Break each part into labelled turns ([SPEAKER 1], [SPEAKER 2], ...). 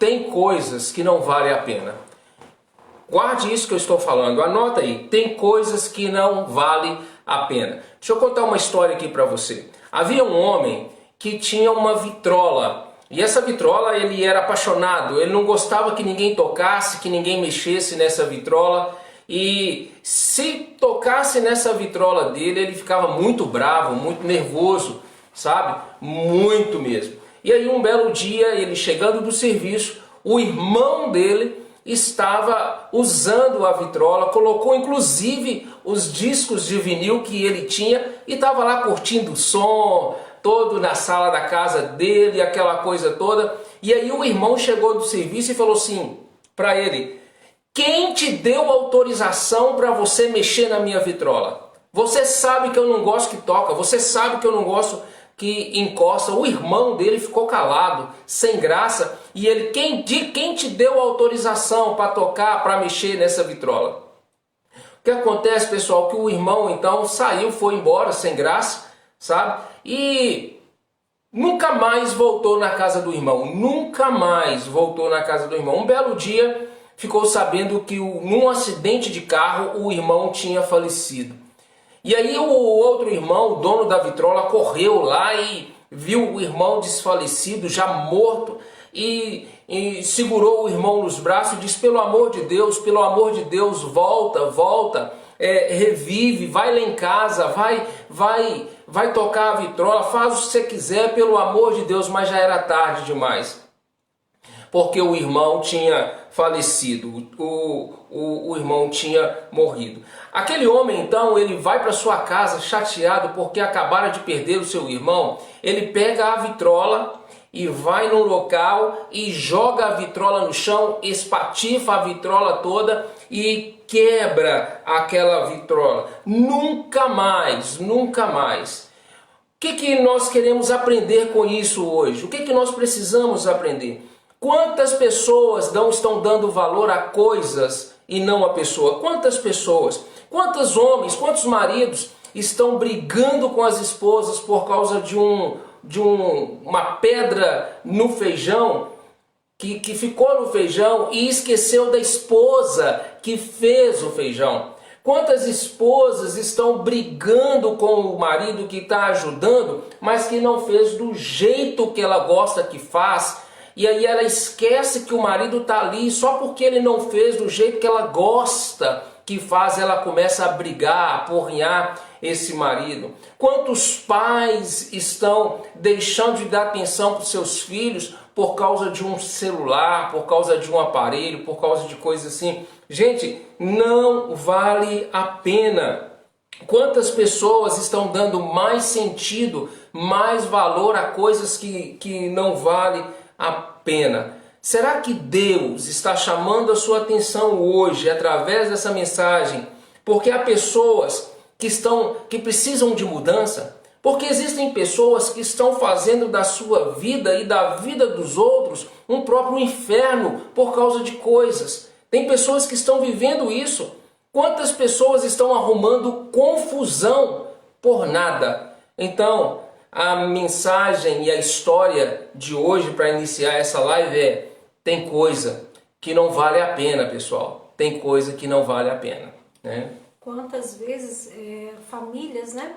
[SPEAKER 1] tem coisas que não valem a pena. Guarde isso que eu estou falando, anota aí, tem coisas que não valem a pena. Deixa eu contar uma história aqui para você. Havia um homem que tinha uma vitrola, e essa vitrola ele era apaixonado, ele não gostava que ninguém tocasse, que ninguém mexesse nessa vitrola, e se tocasse nessa vitrola dele, ele ficava muito bravo, muito nervoso, sabe? Muito mesmo. E aí um belo dia, ele chegando do serviço, o irmão dele estava usando a vitrola, colocou inclusive os discos de vinil que ele tinha e estava lá curtindo o som todo na sala da casa dele, aquela coisa toda. E aí o irmão chegou do serviço e falou assim para ele: quem te deu autorização para você mexer na minha vitrola? Você sabe que eu não gosto que toca, você sabe que eu não gosto que encosta. O irmão dele ficou calado, sem graça, e ele, quem te deu autorização para tocar, para mexer nessa vitrola? O que acontece, pessoal, que o irmão então saiu, foi embora, sem graça, sabe? E nunca mais voltou na casa do irmão, nunca mais voltou na casa do irmão. Um belo dia ficou sabendo que num acidente de carro o irmão tinha falecido. E aí o outro irmão, o dono da vitrola, correu lá e viu o irmão desfalecido, já morto, e segurou o irmão nos braços e disse: pelo amor de Deus, volta, revive, vai lá em casa, vai tocar a vitrola, faz o que você quiser, pelo amor de Deus. Mas já era tarde demais, porque o irmão tinha falecido, o irmão tinha morrido. Aquele homem então, ele vai para sua casa chateado porque acabara de perder o seu irmão. Ele pega a vitrola e vai num local e joga a vitrola no chão, espatifa a vitrola toda e quebra aquela vitrola. Nunca mais, nunca mais. O que nós queremos aprender com isso hoje? O que nós precisamos aprender? Quantas pessoas não estão dando valor a coisas e não a pessoa? Quantas pessoas, quantos homens, quantos maridos estão brigando com as esposas por causa de uma pedra no feijão, que ficou no feijão e esqueceu da esposa que fez o feijão? Quantas esposas estão brigando com o marido que está ajudando, mas que não fez do jeito que ela gosta que faz? E aí ela esquece que o marido está ali, só porque ele não fez do jeito que ela gosta que faz, ela começa a brigar, a apurrinhar esse marido. Quantos pais estão deixando de dar atenção para os seus filhos por causa de um celular, por causa de um aparelho, por causa de coisas assim? Gente, não vale a pena. Quantas pessoas estão dando mais sentido, mais valor a coisas que não valem a pena? Será que Deus está chamando a sua atenção hoje através dessa mensagem porque há pessoas que precisam de mudança? Porque existem pessoas que estão fazendo da sua vida e da vida dos outros um próprio inferno por causa de coisas. Tem pessoas que estão vivendo isso. Quantas pessoas estão arrumando confusão por nada? Então, a mensagem e a história de hoje para iniciar essa live é: tem coisa que não vale a pena, pessoal. Tem coisa que não vale a pena, né?
[SPEAKER 2] Quantas vezes famílias, né,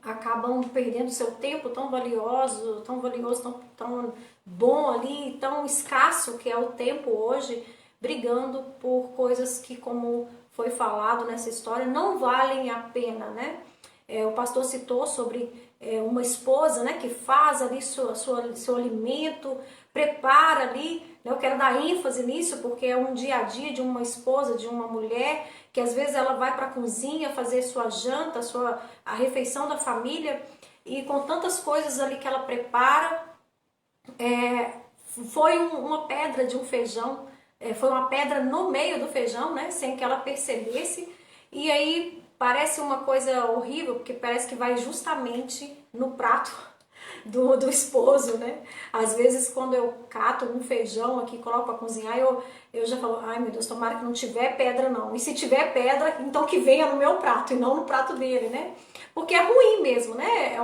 [SPEAKER 2] acabam perdendo seu tempo tão valioso, tão bom ali, tão escasso que é o tempo hoje, brigando por coisas que, como foi falado nessa história, não valem a pena, né? O pastor citou sobre uma esposa, né, que faz ali seu alimento, prepara ali, né? Eu quero dar ênfase nisso porque é um dia a dia de uma esposa, de uma mulher, que às vezes ela vai para a cozinha fazer sua janta, a refeição da família, e com tantas coisas ali que ela prepara, foi uma pedra de um feijão, foi uma pedra no meio do feijão, né, sem que ela percebesse, e aí parece uma coisa horrível, porque parece que vai justamente no prato do esposo, né? Às vezes quando eu cato um feijão aqui, coloco para cozinhar, eu já falo: ai meu Deus, tomara que não tiver pedra não. E se tiver pedra, então que venha no meu prato e não no prato dele, né? Porque é ruim mesmo, né?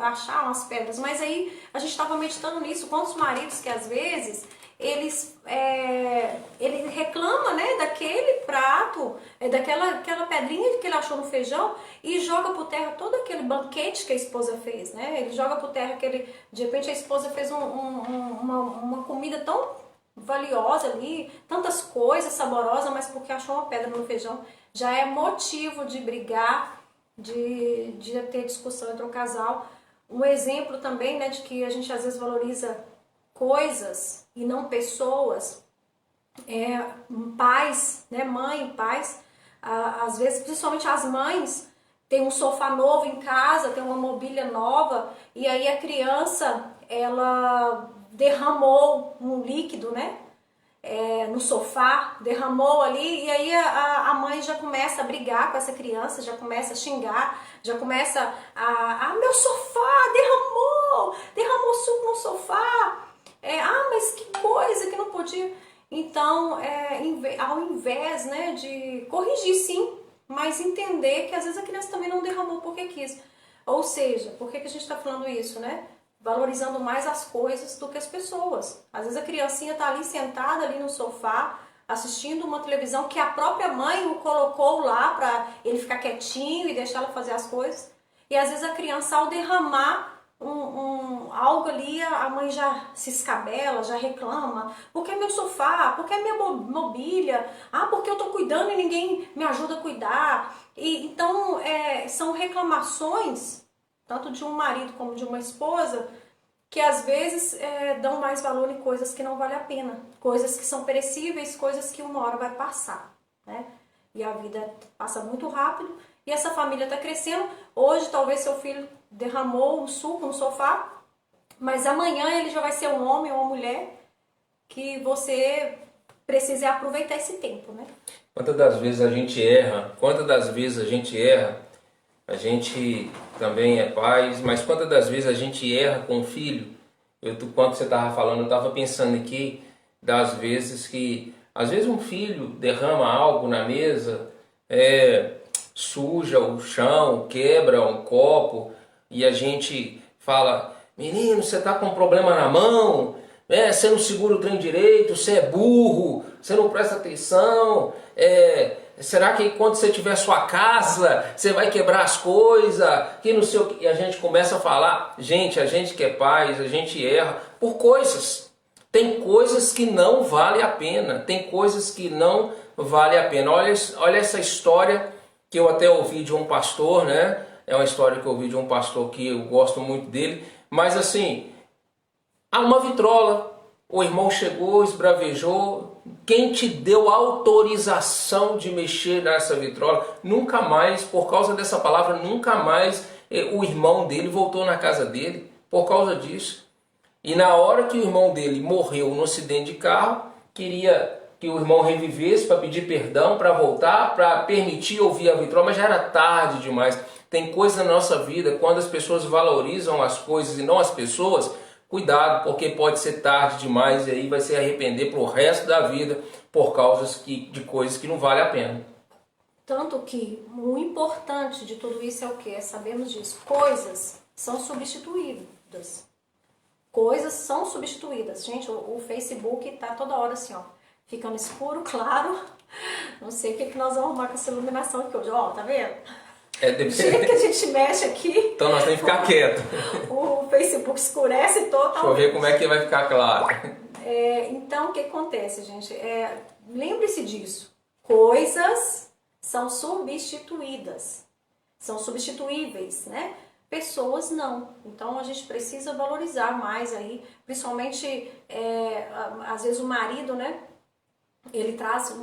[SPEAKER 2] Achar umas pedras. Mas aí a gente estava meditando nisso, quantos maridos que às vezes ele reclama, né, daquele prato, daquela pedrinha que ele achou no feijão e joga por terra todo aquele banquete que a esposa fez, né? Ele joga por terra de repente a esposa fez uma comida tão valiosa ali, tantas coisas saborosas, mas porque achou uma pedra no feijão, já é motivo de brigar, de ter discussão entre o casal. Um exemplo também, né, de que a gente às vezes valoriza coisas e não pessoas, pais, né, mãe e pais, às vezes, principalmente as mães, tem um sofá novo em casa, tem uma mobília nova, e aí a criança, ela derramou um líquido, né, no sofá, derramou ali, e aí a mãe já começa a brigar com essa criança, já começa a xingar, já começa meu sofá derramou suco no sofá, mas que coisa que não podia. Então, ao invés, né, de corrigir sim, mas entender que às vezes a criança também não derramou porque quis. Ou seja, por que a gente está falando isso, né? Valorizando mais as coisas do que as pessoas. Às vezes a criancinha está ali sentada ali no sofá, assistindo uma televisão que a própria mãe o colocou lá para ele ficar quietinho e deixar ela fazer as coisas. E às vezes a criança, ao derramar algo ali, a mãe já se escabela, já reclama. Porque é meu sofá? Porque é minha mobília? Porque eu tô cuidando e ninguém me ajuda a cuidar. Então, são reclamações, tanto de um marido como de uma esposa, que às vezes dão mais valor em coisas que não valem a pena. Coisas que são perecíveis, coisas que uma hora vai passar, né? E a vida passa muito rápido. E essa família está crescendo. Hoje talvez seu filho derramou um suco no sofá, mas amanhã ele já vai ser um homem ou uma mulher que você precisa aproveitar esse tempo, né?
[SPEAKER 1] Quantas das vezes a gente erra, a gente também é pai, mas quantas das vezes a gente erra com o filho? Quando você estava falando, eu estava pensando aqui das vezes que, às vezes um filho derrama algo na mesa, suja o chão, quebra um copo, e a gente fala, menino, você está com um problema na mão, você não segura o trem direito, você é burro, você não presta atenção, será que quando você tiver sua casa, você vai quebrar as coisas, que não sei o que, e a gente começa a falar, a gente que é pais, a gente erra por coisas, tem coisas que não vale a pena, olha essa história que eu até ouvi de um pastor, né? É uma história que eu ouvi de um pastor que eu gosto muito dele. Mas assim, há uma vitrola, o irmão chegou, esbravejou. Quem te deu autorização de mexer nessa vitrola? Nunca mais, por causa dessa palavra, nunca mais o irmão dele voltou na casa dele por causa disso. E na hora que o irmão dele morreu no acidente de carro, queria que o irmão revivesse para pedir perdão, para voltar, para permitir ouvir a vitrola, mas já era tarde demais. Tem coisa na nossa vida, quando as pessoas valorizam as coisas e não as pessoas, cuidado, porque pode ser tarde demais e aí vai se arrepender pro resto da vida por causa de coisas que não vale a pena.
[SPEAKER 2] Tanto que o importante de tudo isso é o quê? Sabemos disso. Coisas são substituídas. Coisas são substituídas. Gente, o Facebook tá toda hora assim, ó, ficando escuro, claro. Não sei o que nós vamos arrumar com essa iluminação aqui hoje. Ó, tá vendo? Do jeito que a gente mexe aqui.
[SPEAKER 1] Então nós temos que ficar quieto.
[SPEAKER 2] O Facebook escurece totalmente.
[SPEAKER 1] Deixa eu ver como é que vai ficar claro.
[SPEAKER 2] Então, o que acontece, gente? Lembre-se disso. Coisas são substituídas. São substituíveis, né? Pessoas não. Então, a gente precisa valorizar mais aí. Principalmente, às vezes o marido, né? Ele traz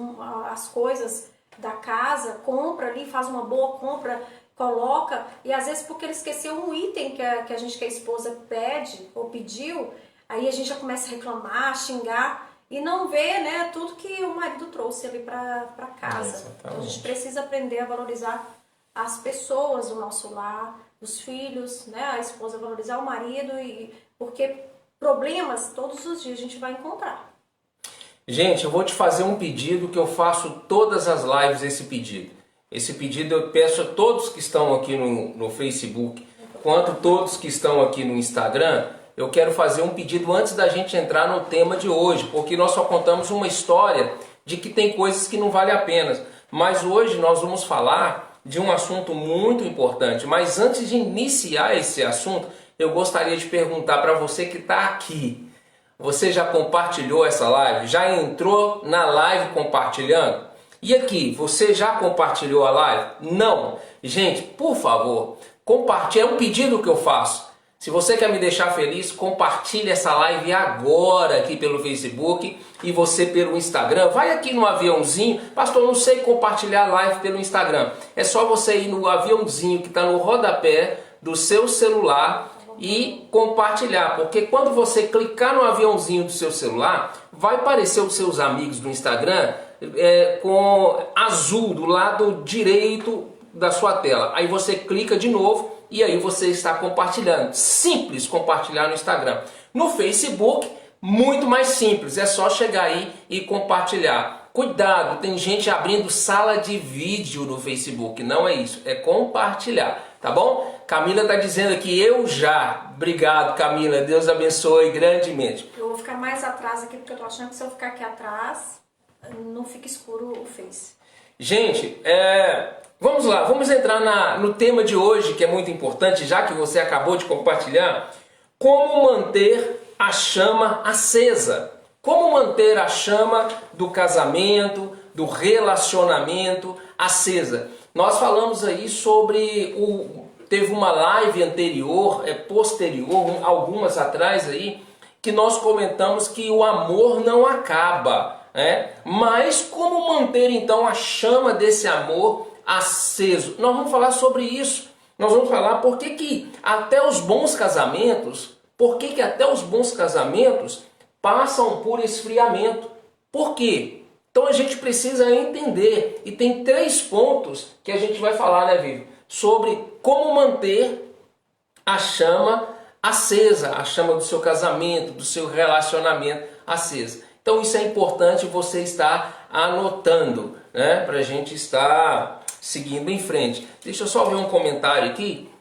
[SPEAKER 2] as coisas da casa, compra ali, faz uma boa compra, coloca, e às vezes porque ele esqueceu um item que a esposa pede ou pediu, aí a gente já começa a reclamar, xingar e não vê, né, tudo que o marido trouxe ali para casa. Então a gente precisa aprender a valorizar as pessoas do nosso lar, os filhos, né, a esposa valorizar o marido, porque problemas todos os dias a gente vai encontrar.
[SPEAKER 1] Gente, eu vou te fazer um pedido que eu faço todas as lives, esse pedido. Esse pedido eu peço a todos que estão aqui no Facebook, quanto todos que estão aqui no Instagram, eu quero fazer um pedido antes da gente entrar no tema de hoje, porque nós só contamos uma história de que tem coisas que não valem a pena. Mas hoje nós vamos falar de um assunto muito importante. Mas antes de iniciar esse assunto, eu gostaria de perguntar para você que está aqui. Você já compartilhou essa live? Já entrou na live compartilhando? E aqui, você já compartilhou a live? Não? Gente, por favor, compartilhe. É um pedido que eu faço. Se você quer me deixar feliz, compartilhe essa live agora aqui pelo Facebook e você pelo Instagram. Vai aqui no aviãozinho. Pastor, eu não sei compartilhar a live pelo Instagram. É só você ir no aviãozinho que está no rodapé do seu celular e compartilhar, porque quando você clicar no aviãozinho do seu celular, vai aparecer os seus amigos do Instagram com azul do lado direito da sua tela. Aí você clica de novo e aí você está compartilhando. Simples compartilhar no Instagram. No Facebook, muito mais simples, é só chegar aí e compartilhar. Cuidado, tem gente abrindo sala de vídeo no Facebook, não é isso, é compartilhar, tá bom? Camila está dizendo aqui, eu já. Obrigado, Camila, Deus abençoe grandemente.
[SPEAKER 2] Eu vou ficar mais atrás aqui, porque eu tô achando que se eu ficar aqui atrás, não fica escuro o Face.
[SPEAKER 1] Gente, vamos lá, vamos entrar no tema de hoje, que é muito importante, já que você acabou de compartilhar. Como manter a chama acesa? Como manter a chama do casamento, do relacionamento acesa? Nós falamos aí sobre teve uma live anterior, posterior, algumas atrás aí, que nós comentamos que o amor não acaba, né? Mas como manter então a chama desse amor aceso? Nós vamos falar sobre isso. Nós vamos falar por que até os bons casamentos, passam por esfriamento. Por quê? Então a gente precisa entender. E tem 3 pontos que a gente vai falar, né, Vivi? Sobre como manter a chama acesa, a chama do seu casamento, do seu relacionamento acesa. Então isso é importante você estar anotando, né? Para a gente estar seguindo em frente. Deixa eu só ver um comentário aqui.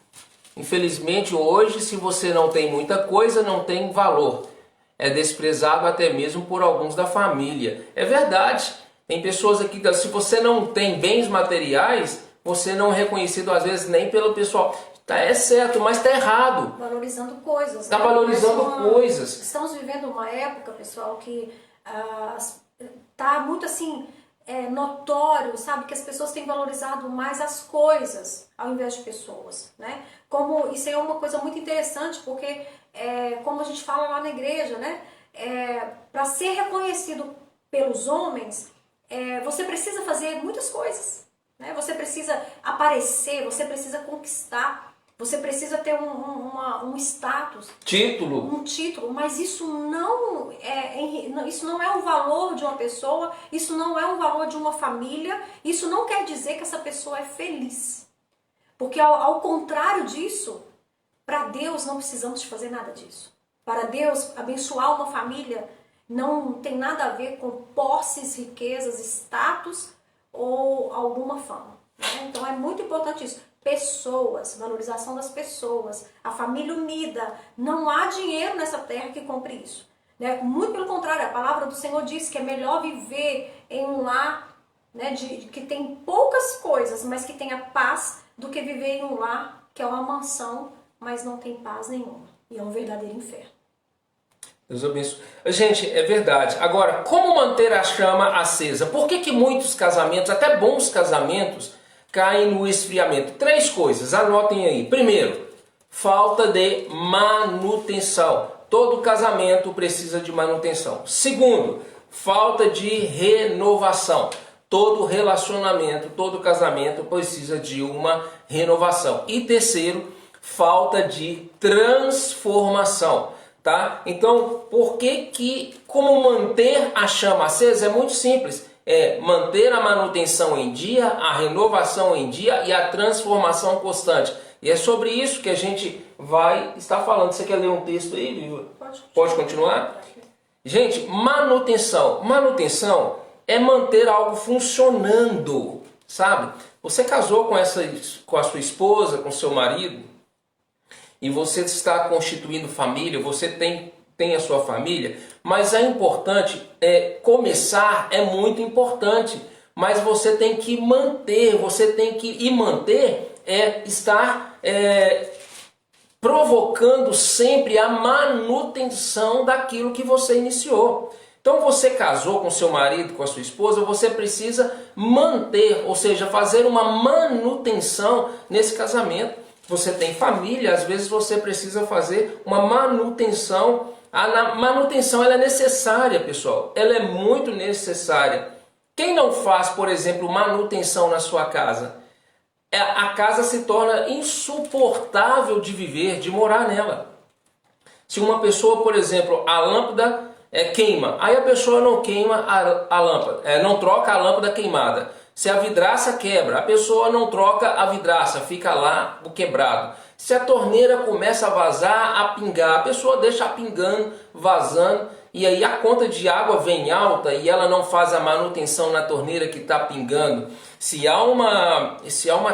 [SPEAKER 1] Infelizmente hoje, se você não tem muita coisa, não tem valor. É desprezado até mesmo por alguns da família. É verdade. Tem pessoas aqui que se você não tem bens materiais, você não é reconhecido às vezes nem pelo pessoal. É certo, mas está errado.
[SPEAKER 2] Valorizando coisas.
[SPEAKER 1] Está valorizando coisas.
[SPEAKER 2] Estamos vivendo uma época, pessoal, que está muito assim notório, sabe? Que as pessoas têm valorizado mais as coisas ao invés de pessoas, né? Como isso é uma coisa muito interessante, porque como a gente fala lá na igreja, né? Para ser reconhecido pelos homens, você precisa fazer muitas coisas. Né? Você precisa aparecer, você precisa conquistar, você precisa ter um status, um título, mas isso não é o valor de uma pessoa, isso não é o valor de uma família, isso não quer dizer que essa pessoa é feliz. Porque ao contrário disso, para Deus não precisamos de fazer nada disso. Para Deus, abençoar uma família não tem nada a ver com posses, riquezas, status ou alguma fama. Né? Então é muito importante isso. Pessoas, valorização das pessoas, a família unida. Não há dinheiro nessa terra que compre isso. Né? Muito pelo contrário, a palavra do Senhor diz que é melhor viver em um lar, né, que tem poucas coisas, mas que tenha paz, do que viver em um lar que é uma mansão, mas não tem paz nenhuma. E é um verdadeiro inferno.
[SPEAKER 1] Deus abençoe. Gente, é verdade. Agora, como manter a chama acesa? Por que muitos casamentos, até bons casamentos, caem no esfriamento? 3 coisas, anotem aí. Primeiro, falta de manutenção. Todo casamento precisa de manutenção. Segundo, falta de renovação. Todo relacionamento, todo casamento precisa de uma renovação. E terceiro, falta de transformação. Tá? Então, como manter a chama acesa? É muito simples. É manter a manutenção em dia, a renovação em dia e a transformação constante. E é sobre isso que a gente vai estar falando. Você quer ler um texto aí, Viva? Pode continuar? Gente, manutenção. Manutenção é manter algo funcionando, sabe? Você casou com a sua esposa, com seu marido, e você está constituindo família, você tem a sua família, mas é importante, começar é muito importante, mas você tem que manter, estar provocando sempre a manutenção daquilo que você iniciou. Então você casou com seu marido, com a sua esposa, você precisa manter, ou seja, fazer uma manutenção nesse casamento. Você tem família, às vezes você precisa fazer uma manutenção. A manutenção ela é necessária, pessoal. Ela é muito necessária. Quem não faz, por exemplo, manutenção na sua casa? A casa se torna insuportável de viver, de morar nela. Se uma pessoa, por exemplo, a lâmpada queima, aí a pessoa não queima a lâmpada, não troca a lâmpada queimada. Se a vidraça quebra, a pessoa não troca a vidraça, fica lá o quebrado. Se a torneira começa a vazar, a pingar, a pessoa deixa pingando, vazando, e aí a conta de água vem alta e ela não faz a manutenção na torneira que está pingando. Se há uma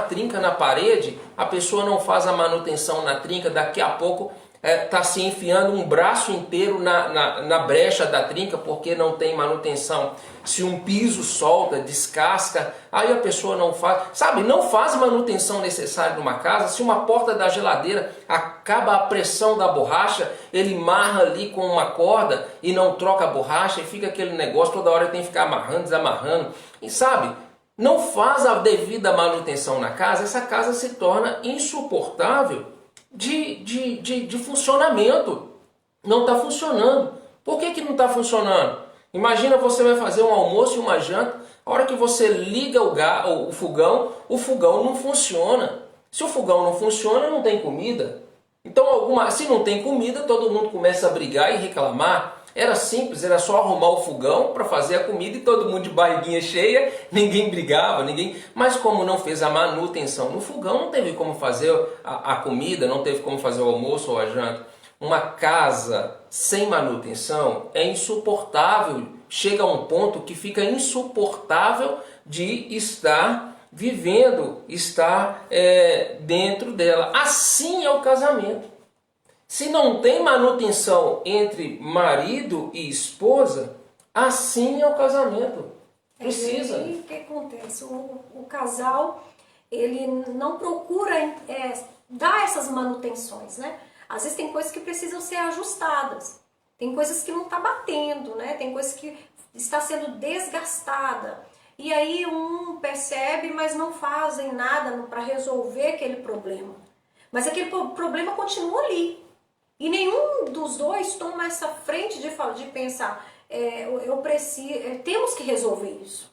[SPEAKER 1] trinca na parede, a pessoa não faz a manutenção na trinca, daqui a pouco está se enfiando um braço inteiro na brecha da trinca porque não tem manutenção. Se um piso solta, descasca, aí a pessoa não faz, não faz manutenção necessária numa casa. Se uma porta da geladeira acaba a pressão da borracha, ele marra ali com uma corda e não troca a borracha e fica aquele negócio, toda hora tem que ficar amarrando, desamarrando. E não faz a devida manutenção na casa, essa casa se torna insuportável de funcionamento. Não está funcionando. Por que não está funcionando? Imagina, você vai fazer um almoço e uma janta, a hora que você liga o fogão não funciona. Se o fogão não funciona, não tem comida. Então, se não tem comida, todo mundo começa a brigar e reclamar. Era simples, era só arrumar o fogão para fazer a comida e todo mundo de barriguinha cheia, ninguém brigava, mas como não fez a manutenção no fogão, não teve como fazer a comida, não teve como fazer o almoço ou a janta. Uma casa sem manutenção é insuportável, chega a um ponto que fica insuportável de estar vivendo, estar dentro dela. Assim é o casamento. Se não tem manutenção entre marido e esposa, assim é o casamento. Precisa.
[SPEAKER 2] E o que acontece? O casal, ele não procura dar essas manutenções, né? Às vezes tem coisas que precisam ser ajustadas. Tem coisas que não está batendo, né? Tem coisas que está sendo desgastada. E aí um percebe, mas não fazem nada para resolver aquele problema. Mas aquele problema continua ali. E nenhum dos dois toma essa frente de pensar, temos que resolver isso.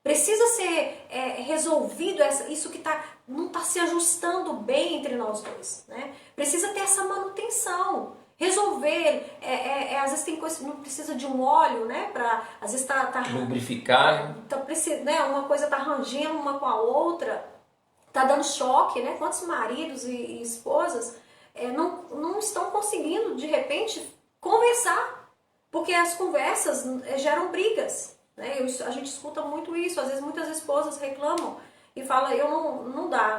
[SPEAKER 2] Precisa ser resolvido isso que não está se ajustando bem entre nós dois, né? Precisa ter essa manutenção. Resolver, às vezes tem coisa que não precisa de um óleo, né? Às vezes
[SPEAKER 1] lubrificar.
[SPEAKER 2] Uma coisa está rangendo uma com a outra, está dando choque, né? Quantos maridos e esposas não estão conseguindo, de repente, conversar, porque as conversas geram brigas, né? A gente escuta muito isso, às vezes muitas esposas reclamam e falam,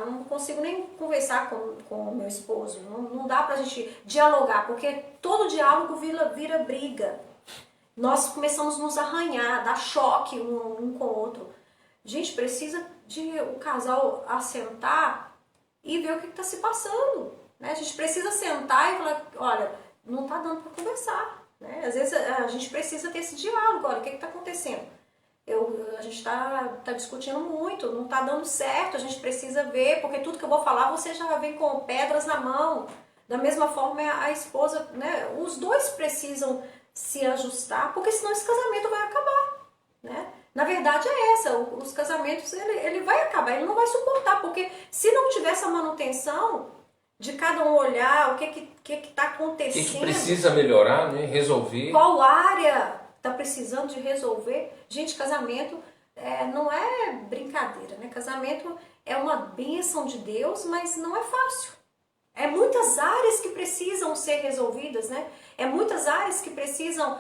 [SPEAKER 2] não consigo nem conversar com o meu esposo, não dá pra gente dialogar, porque todo diálogo vira briga. Nós começamos a nos arranhar, dar choque um com o outro. Gente, precisa o casal assentar e ver o que está se passando. A gente precisa sentar e falar, olha, não está dando para conversar. Né? Às vezes a gente precisa ter esse diálogo, olha, o que está acontecendo? A gente está discutindo muito, não está dando certo, a gente precisa ver, porque tudo que eu vou falar você já vem com pedras na mão. Da mesma forma a esposa, né? Os dois precisam se ajustar, porque senão esse casamento vai acabar. Né? Na verdade é essa, os casamentos ele vai acabar, ele não vai suportar, porque se não tiver essa manutenção de cada um olhar o que está acontecendo.
[SPEAKER 1] O que precisa melhorar, né? Resolver.
[SPEAKER 2] Qual área está precisando de resolver? Gente, casamento não é brincadeira, né? Casamento é uma bênção de Deus, mas não é fácil. É muitas áreas que precisam ser resolvidas, né? É muitas áreas que precisam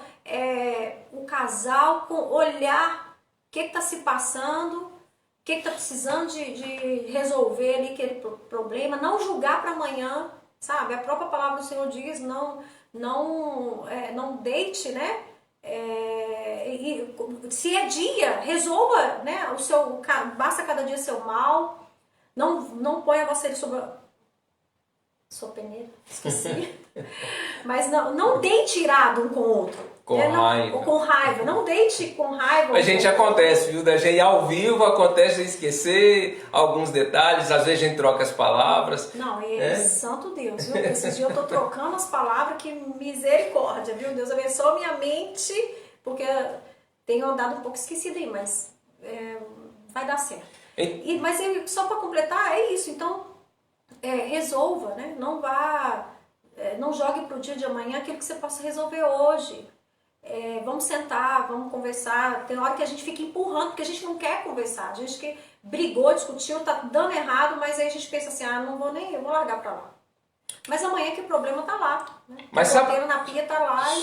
[SPEAKER 2] o casal olhar o que está se passando, o que está precisando de resolver ali aquele problema, não julgar para amanhã, sabe? A própria palavra do Senhor diz, não deite, né? Se é dia, resolva, né? Basta cada dia seu mal. Não ponha você sobre sua peneira, esqueci. Mas não deite irado um com o outro.
[SPEAKER 1] Com raiva.
[SPEAKER 2] Com raiva. Não deite com raiva.
[SPEAKER 1] A gente acontece, viu? Da gente ao vivo acontece de esquecer alguns detalhes, às vezes a gente troca as palavras.
[SPEAKER 2] Não, santo Deus, viu? Esses dias eu tô trocando as palavras, que misericórdia, viu? Deus abençoe minha mente, porque tenho andado um pouco esquecida aí, mas vai dar certo. Mas só para completar, é isso. Então, resolva, né? Não jogue para o dia de amanhã aquilo que você possa resolver hoje. Vamos sentar, vamos conversar. Tem hora que a gente fica empurrando, porque a gente não quer conversar. A gente que brigou, discutiu, tá dando errado, mas aí a gente pensa assim, eu vou largar para lá. Mas amanhã que o problema tá lá. Né?
[SPEAKER 1] Mas
[SPEAKER 2] o roteiro na pia tá lá e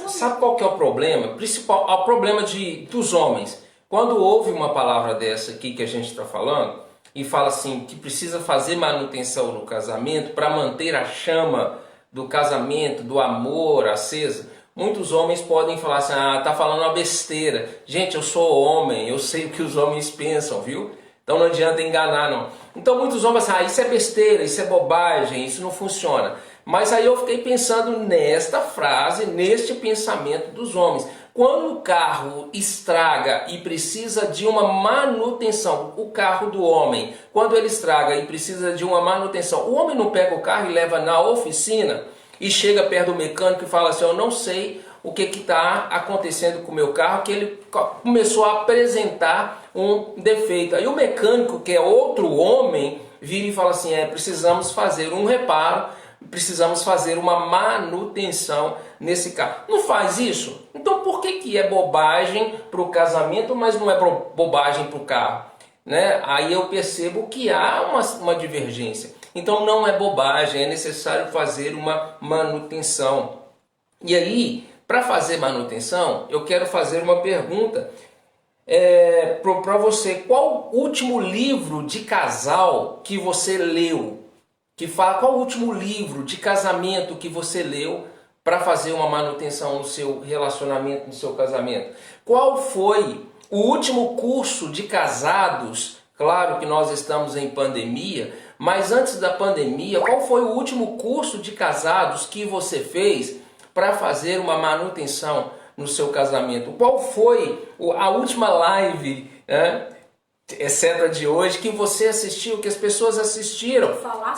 [SPEAKER 1] sabe qual que é o problema? O problema dos homens. Quando ouve uma palavra dessa aqui que a gente está falando, e fala assim, que precisa fazer manutenção no casamento para manter a chama do casamento, do amor acesa, muitos homens podem falar assim, tá falando uma besteira. Gente, eu sou homem, eu sei o que os homens pensam, viu? Então não adianta enganar, não. Então muitos homens falam, isso é besteira, isso é bobagem, isso não funciona. Mas aí eu fiquei pensando nesta frase, neste pensamento dos homens. Quando o carro estraga e precisa de uma manutenção, o carro do homem, quando ele estraga e precisa de uma manutenção, o homem não pega o carro e leva na oficina e chega perto do mecânico e fala assim, eu não sei o que está acontecendo com o meu carro, que ele começou a apresentar um defeito. Aí o mecânico, que é outro homem, vira e fala assim, precisamos fazer um reparo, precisamos fazer uma manutenção nesse carro. Não faz isso? Então por que é bobagem para o casamento, mas não é bobagem para o carro? Né? Aí eu percebo que há uma divergência. Então não é bobagem, é necessário fazer uma manutenção. E aí, para fazer manutenção, eu quero fazer uma pergunta para você. Qual o último livro de casal que você leu? Qual o último livro de casamento que você leu para fazer uma manutenção no seu relacionamento, no seu casamento? Qual foi o último curso de casados? Claro que nós estamos em pandemia, mas antes da pandemia, qual foi o último curso de casados que você fez para fazer uma manutenção no seu casamento? Qual foi a última live, exceto a de hoje, que você assistiu, que as pessoas assistiram,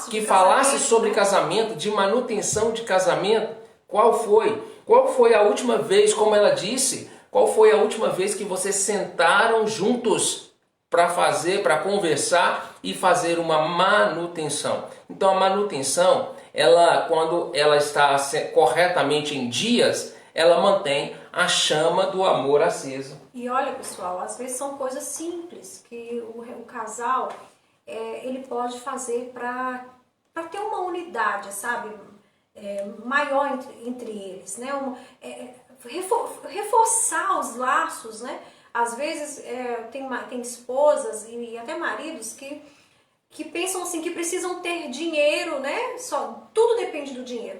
[SPEAKER 1] que falasse sobre casamento, de manutenção de casamento? Qual foi? Qual foi a última vez, como ela disse, qual foi a última vez que vocês sentaram juntos para conversar e fazer uma manutenção? Então a manutenção, quando ela está corretamente em dias, ela mantém a chama do amor acesa.
[SPEAKER 2] E olha, pessoal, às vezes são coisas simples que o casal ele pode fazer para ter uma unidade, sabe? Maior entre eles, né? Reforçar os laços, né? Às vezes tem esposas e até maridos que pensam assim, que precisam ter dinheiro, né? Tudo depende do dinheiro.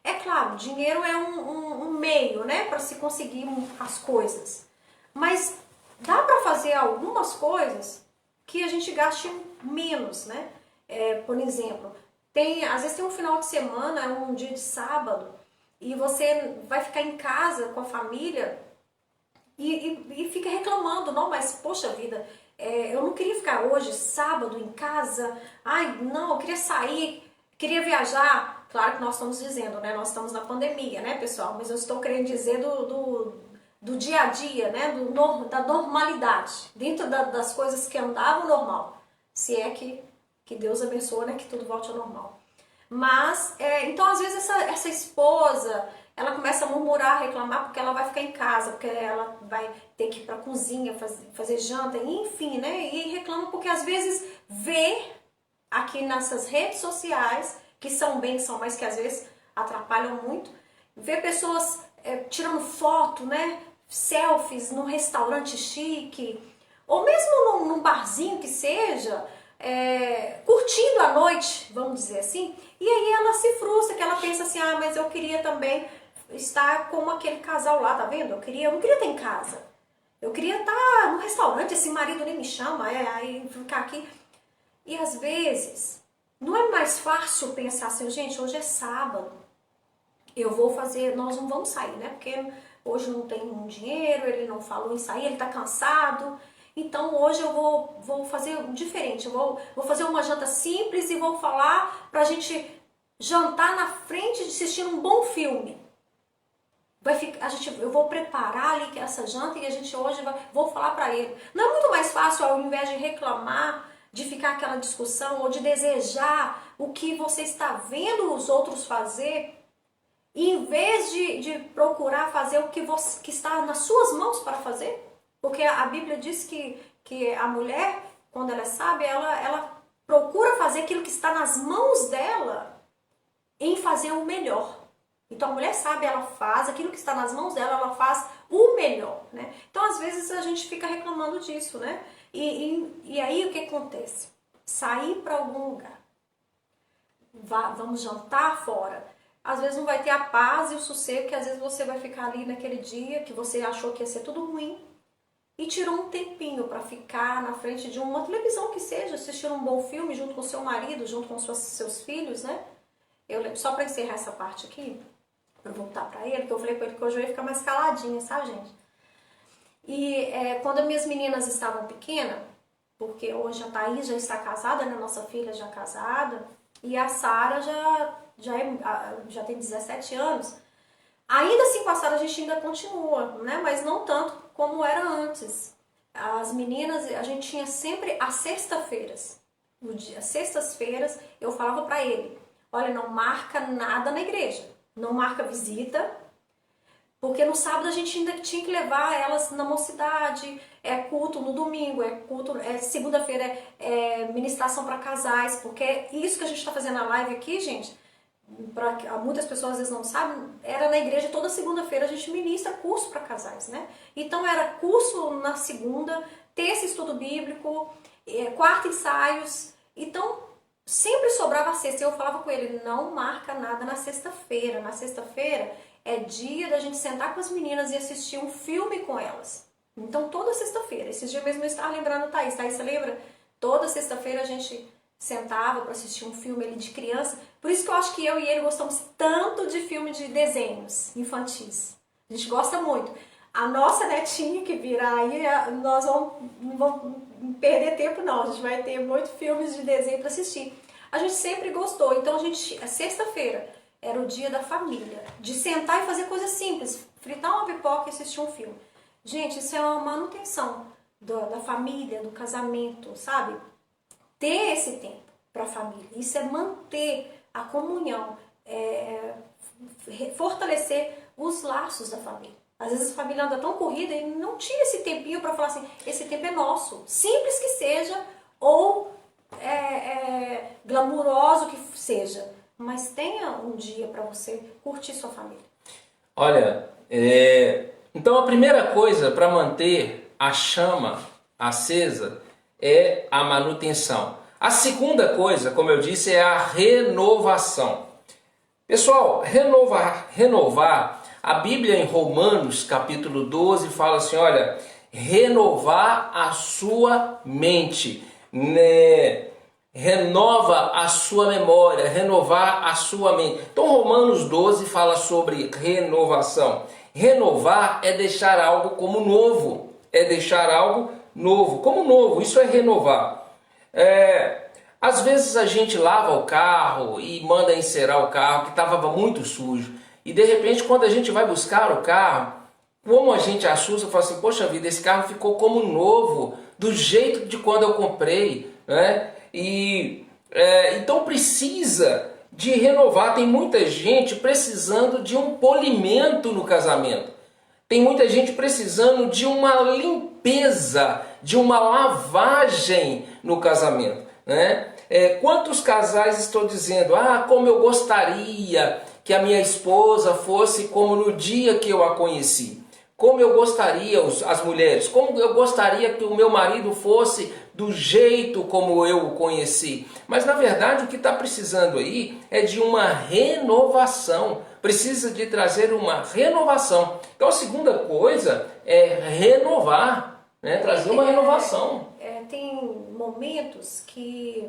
[SPEAKER 2] É claro, dinheiro é um meio, né, para se conseguir as coisas. Mas dá para fazer algumas coisas que a gente gaste menos, né? Por exemplo, às vezes tem um final de semana, um dia de sábado, e você vai ficar em casa com a família e fica reclamando, não, mas poxa vida, eu não queria ficar hoje, sábado, em casa, não, eu queria sair, queria viajar. Claro que nós estamos dizendo, né, nós estamos na pandemia, né, pessoal, mas eu estou querendo dizer do dia a dia, né, da normalidade, dentro das coisas que andavam normal, se é que Deus abençoe, né, que tudo volte ao normal. Mas, então às vezes essa esposa, ela começa a murmurar, reclamar porque ela vai ficar em casa, porque ela vai ter que ir para a cozinha, fazer janta, enfim, né, e reclama porque às vezes vê aqui nessas redes sociais, que são bênção, mas que às vezes atrapalham muito, vê pessoas tirando foto, né, selfies num restaurante chique, ou mesmo num barzinho que seja, curtindo a noite, vamos dizer assim, e aí ela se frustra, que ela pensa assim, ah, mas eu queria também estar como aquele casal lá, tá vendo? Eu não queria estar em casa. Eu queria estar no restaurante, esse marido nem me chama, aí ficar aqui. E às vezes, não é mais fácil pensar assim, gente, hoje é sábado, eu vou fazer, nós não vamos sair, né? Porque hoje não tem dinheiro, ele não falou em sair, ele tá cansado. Então hoje eu vou fazer diferente, eu vou fazer uma janta simples e vou falar pra gente jantar na frente de assistir um bom filme. Eu vou preparar ali essa janta e a gente hoje vou falar pra ele. Não é muito mais fácil, ao invés de reclamar, de ficar aquela discussão ou de desejar o que você está vendo os outros fazer, e em vez de procurar fazer o que está nas suas mãos para fazer? Porque a Bíblia diz que a mulher, quando ela é sábia, ela procura fazer aquilo que está nas mãos dela em fazer o melhor. Então a mulher sábia, ela faz aquilo que está nas mãos dela, ela faz o melhor, né? Então às vezes a gente fica reclamando disso, né? E aí o que acontece? Sair para algum lugar, vamos jantar fora. Às vezes não vai ter a paz e o sossego, que às vezes você vai ficar ali naquele dia que você achou que ia ser tudo ruim e tirou um tempinho para ficar na frente de uma televisão que seja, assistir um bom filme junto com seu marido, junto com seus filhos, né? Eu lembro, só para encerrar essa parte aqui, para voltar para ele, que eu falei para ele que hoje eu ia ficar mais caladinha, sabe, gente? E quando minhas meninas estavam pequenas, porque hoje a Thaís já está casada, né? Nossa filha já casada, e a Sara já tem 17 anos. Ainda assim com a Sara a gente ainda continua, né? Mas não tanto como era antes. As meninas, a gente tinha sempre as sextas-feiras. As sextas-feiras eu falava para ele, olha, não marca nada na igreja, não marca visita, porque no sábado a gente ainda tinha que levar elas na mocidade, culto no domingo, segunda-feira ministração para casais, porque isso que a gente está fazendo na live aqui, gente, muitas pessoas às vezes não sabem, era na igreja toda segunda-feira a gente ministra curso para casais, né? Então era curso na segunda, terça estudo bíblico, quarta ensaios, então sempre sobrava a sexta. Eu falava com ele, não marca nada na sexta-feira. Na sexta-feira é dia da gente sentar com as meninas e assistir um filme com elas. Então toda sexta-feira, esses dias mesmo eu estava lembrando Thaís, você lembra? Toda sexta-feira a gente sentava para assistir um filme ali de criança. Por isso que eu acho que eu e ele gostamos tanto de filme de desenhos infantis. A gente gosta muito. A nossa netinha que virá aí, nós não vamos perder tempo não. A gente vai ter muitos filmes de desenho para assistir. A gente sempre gostou. Então a sexta-feira era o dia da família. De sentar e fazer coisas simples. Fritar uma pipoca e assistir um filme. Gente, isso é uma manutenção da família, do casamento, sabe? Ter esse tempo para a família, isso é manter a comunhão, fortalecer os laços da família. Às vezes a família anda tão corrida e não tira esse tempinho para falar assim, esse tempo é nosso, simples que seja, ou glamuroso que seja, mas tenha um dia para você curtir sua família.
[SPEAKER 1] Olha, então a primeira coisa para manter a chama acesa é a manutenção. A segunda coisa, como eu disse, é a renovação. Pessoal, renovar, a Bíblia em Romanos capítulo 12 fala assim, olha, renovar a sua mente, né? Renova a sua memória, renovar a sua mente. Então Romanos 12 fala sobre renovação. Renovar é deixar algo como novo, como novo, isso é renovar. Às vezes a gente lava o carro e manda encerar o carro que estava muito sujo, e de repente quando a gente vai buscar o carro, como a gente assusta, fala assim, poxa vida, esse carro ficou como novo, do jeito de quando eu comprei, né? Então precisa de renovar. Tem muita gente precisando de um polimento no casamento. Tem muita gente precisando de uma limpeza, de uma lavagem no casamento, né? Quantos casais estão dizendo, como eu gostaria que a minha esposa fosse como no dia que eu a conheci. como eu gostaria, as mulheres, como eu gostaria que o meu marido fosse do jeito como eu o conheci. Mas na verdade o que está precisando aí é de uma renovação. Precisa de trazer uma renovação. Então a segunda coisa é renovar, né? Trazer uma renovação.
[SPEAKER 2] Tem momentos que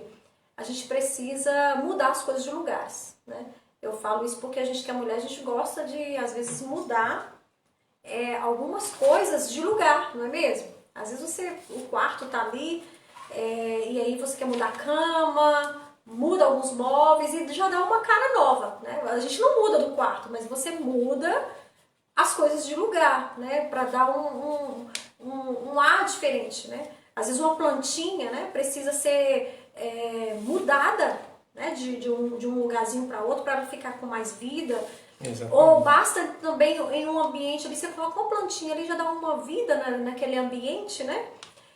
[SPEAKER 2] a gente precisa mudar as coisas de lugares, né? Eu falo isso porque a gente que é mulher, a gente gosta de às vezes mudar algumas coisas de lugar, não é mesmo? Às vezes o quarto tá ali, e aí você quer mudar a cama, muda alguns móveis e já dá uma cara nova, né? A gente não muda do quarto, mas você muda as coisas de lugar, né? Para dar um ar diferente, né? Às vezes uma plantinha, né, precisa ser mudada, né, de um lugarzinho para outro para ela ficar com mais vida.
[SPEAKER 1] Exatamente.
[SPEAKER 2] Ou basta também em um ambiente ali, você coloca uma plantinha ali, já dá uma vida naquele ambiente, né?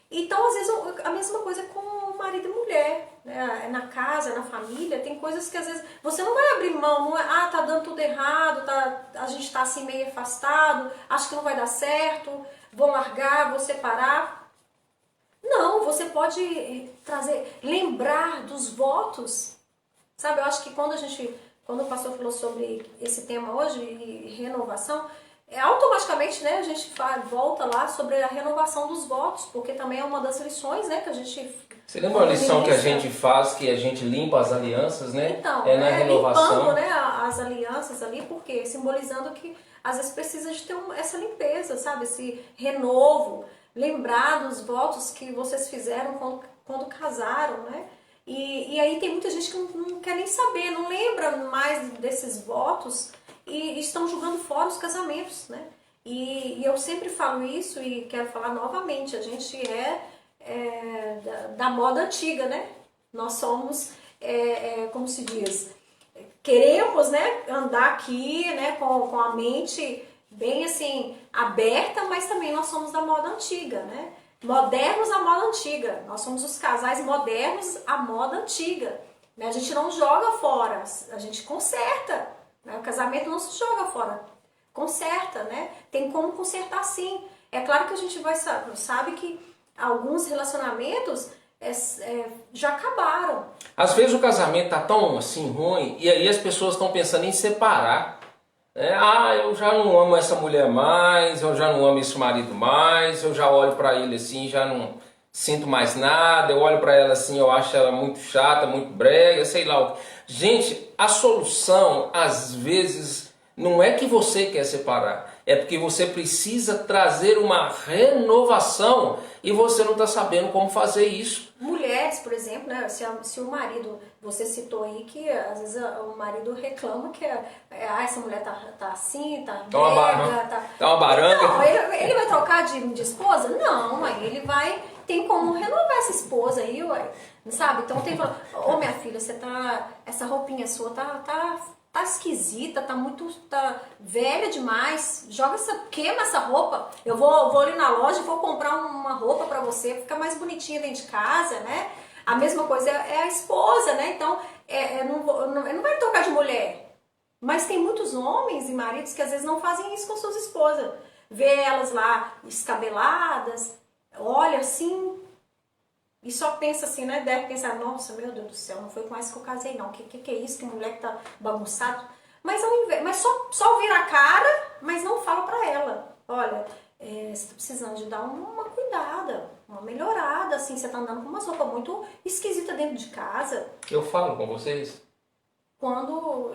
[SPEAKER 2] Então, às vezes, a mesma coisa com marido e mulher, né? Na casa, na família, tem coisas que às vezes você não vai abrir mão, não é, tá dando tudo errado, a gente tá assim meio afastado, acho que não vai dar certo, vou largar, vou separar. Não, você pode lembrar dos votos, sabe? Eu acho que quando o pastor falou sobre esse tema hoje, renovação, automaticamente, né, a gente volta lá sobre a renovação dos votos, porque também é uma das lições, né, que a gente...
[SPEAKER 1] Você lembra uma lição que a gente faz, que a gente limpa as alianças, né?
[SPEAKER 2] Então,
[SPEAKER 1] na renovação.
[SPEAKER 2] Limpando, né, as alianças ali, porque simbolizando que às vezes precisa de ter essa limpeza, sabe? Esse renovo, lembrar dos votos que vocês fizeram quando casaram, né? E aí tem muita gente que não quer nem saber, não lembra mais desses votos e estão jogando fora os casamentos, né? E eu sempre falo isso e quero falar novamente, a gente da moda antiga, né? Nós somos, como se diz, queremos, né, andar aqui, né, com a mente bem assim aberta, mas também nós somos da moda antiga, né? Modernos à moda antiga. Nós somos os casais modernos à moda antiga. Né? A gente não joga fora, a gente conserta. Né? O casamento não se joga fora, conserta, né? Tem como consertar sim. É claro que a gente sabe que alguns relacionamentos já acabaram.
[SPEAKER 1] Às vezes o casamento tá tão assim ruim e aí as pessoas estão pensando em separar. Eu já não amo essa mulher mais, eu já não amo esse marido mais, eu já olho para ele assim, já não sinto mais nada, eu olho para ela assim, eu acho ela muito chata, muito brega, sei lá. Gente, a solução às vezes não é que você quer separar, é porque você precisa trazer uma renovação e você não está sabendo como fazer isso.
[SPEAKER 2] Mulheres, por exemplo, né? Se o marido, você citou aí que às vezes o marido reclama que essa mulher tá assim, tá brega,
[SPEAKER 1] tá uma baranga.
[SPEAKER 2] Não, ele vai trocar de esposa? Não, mãe, ele tem como renovar essa esposa aí, ué, sabe? Então tem que falar, ô minha filha, essa roupinha sua tá esquisita, tá velha demais, queima essa roupa, eu vou ali na loja e vou comprar uma roupa pra você, ficar mais bonitinha dentro de casa, né? A mesma coisa é a esposa, né? Então, não vai trocar de mulher, mas tem muitos homens e maridos que às vezes não fazem isso com suas esposas, vê elas lá descabeladas, olha assim... E só pensa assim, né? Deve pensar, nossa, meu Deus do céu, não foi com essa que eu casei, não. Que é isso? Que mulher que tá bagunçado. Mas só vira a cara, mas não fala pra ela. Olha, você tá precisando de dar uma cuidada, uma melhorada, assim. Você tá andando com uma roupa muito esquisita dentro de casa.
[SPEAKER 1] Eu falo com vocês?
[SPEAKER 2] Quando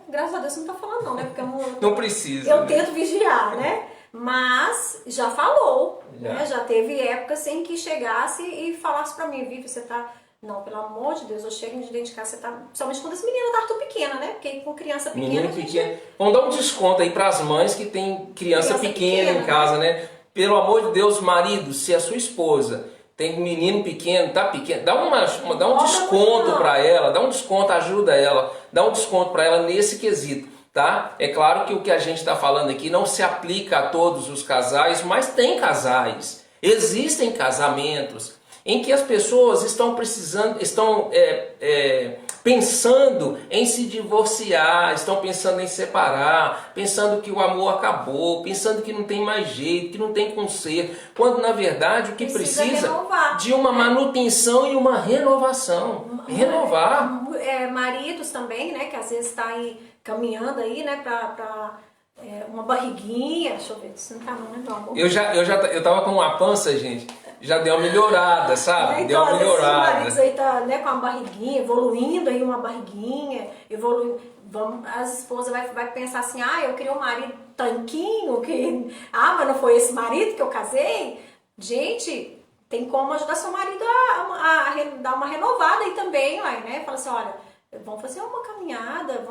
[SPEAKER 2] graças a Deus você não tá falando não, né? Porque
[SPEAKER 1] não precisa.
[SPEAKER 2] Eu tento vigiar, né? Mas já falou, né? Já teve épocas em que chegasse e falasse pra mim, Vivi, você tá... Não, pelo amor de Deus, eu chego de dentro de casa, você tá... Principalmente quando as meninas estavam pequena, né? Porque com criança pequena...
[SPEAKER 1] pequena. Vamos dar um desconto aí pras mães que tem criança pequena em casa, né? Pelo amor de Deus, marido, se a sua esposa tem um menino pequeno, tá pequeno, dá um desconto pra ela, dá um desconto, ajuda ela, dá um desconto pra ela nesse quesito. Tá? É claro que o que a gente está falando aqui não se aplica a todos os casais, mas tem casais, existem casamentos em que as pessoas estão precisando, estão pensando em se divorciar, estão pensando em separar, pensando que o amor acabou, pensando que não tem mais jeito, que não tem conserto, quando na verdade o que precisa
[SPEAKER 2] renovar,
[SPEAKER 1] de uma manutenção e uma renovação. Renovar.
[SPEAKER 2] Maridos também, né, que às vezes está aí caminhando aí, né, para uma barriguinha, deixa eu ver se não tá não, né, meu amor?
[SPEAKER 1] Eu tava com uma pança, gente, já deu uma melhorada, sabe?
[SPEAKER 2] Então,
[SPEAKER 1] deu uma melhorada.
[SPEAKER 2] Os maridos aí tá, né, com uma barriguinha, evoluindo aí uma barriguinha, evoluindo. As esposas vai pensar assim, eu queria um marido tanquinho, mas não foi esse marido que eu casei? Gente, tem como ajudar seu marido a dar uma renovada aí também, né? Fala assim, olha, vamos fazer uma caminhada,